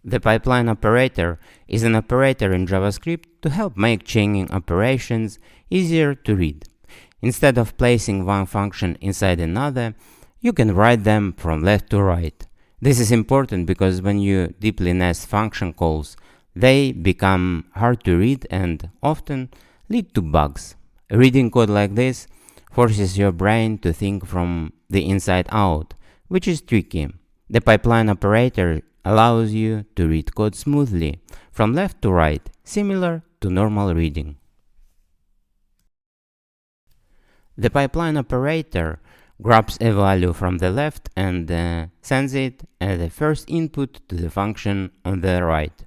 The pipeline operator is an operator in JavaScript to help make chaining operations easier to read. Instead of placing one function inside another, you can write them from left to right. This is important because when you deeply nest function calls, they become hard to read and often lead to bugs. Reading code like this forces your brain to think from the inside out, which is tricky. The pipeline operator allows you to read code smoothly from left to right, similar to normal reading. The pipeline operator grabs a value from the left and sends it as the first input to the function on the right.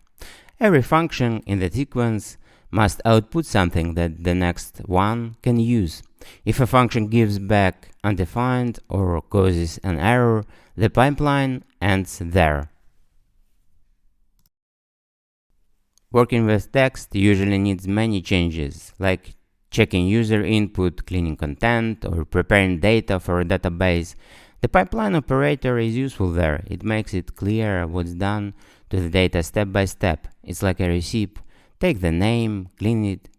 Every function in the sequence must output something that the next one can use. If a function gives back undefined or causes an error, the pipeline ends there. Working with text usually needs many changes, like checking user input, cleaning content, or preparing data for a database. The pipeline operator is useful there. It makes it clear what's done to the data step by step. It's like a recipe. Take the name, clean it,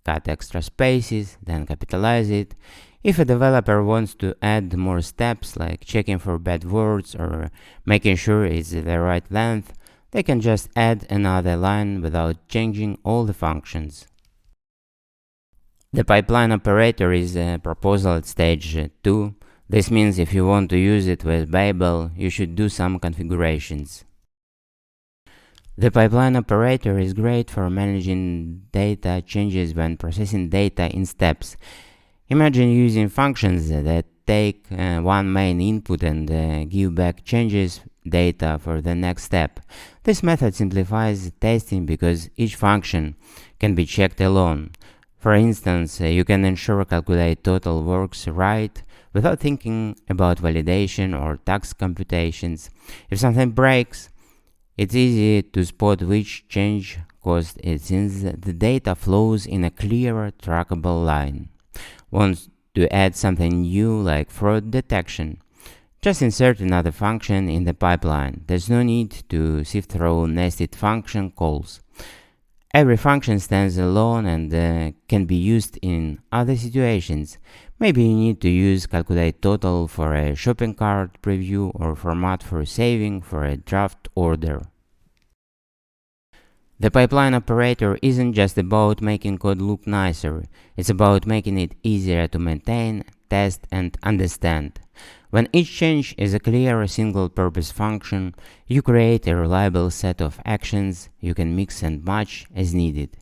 cut extra spaces, then capitalize it. If a developer wants to add more steps, like checking for bad words or making sure it's the right length, they can just add another line without changing all the functions. The pipeline operator is a proposal at stage 2. This means if you want to use it with Babel, you should do some configurations. The pipeline operator is great for managing data changes when processing data in steps. Imagine using functions that take one main input and give back changes data for the next step. This method simplifies testing because each function can be checked alone. For instance, you can ensure calculate total works right without thinking about validation or tax computations. If something breaks, it's easy to spot which change caused it since the data flows in a clear, trackable line. Want to add something new like fraud detection? Just insert another function in the pipeline. There's no need to sift through nested function calls. Every function stands alone and can be used in other situations. Maybe you need to use calculate total for a shopping cart preview or format for saving for a draft order. The pipeline operator isn't just about making code look nicer, it's about making it easier to maintain, test, and understand. When each change is a clear single-purpose function, you create a reliable set of actions you can mix and match as needed.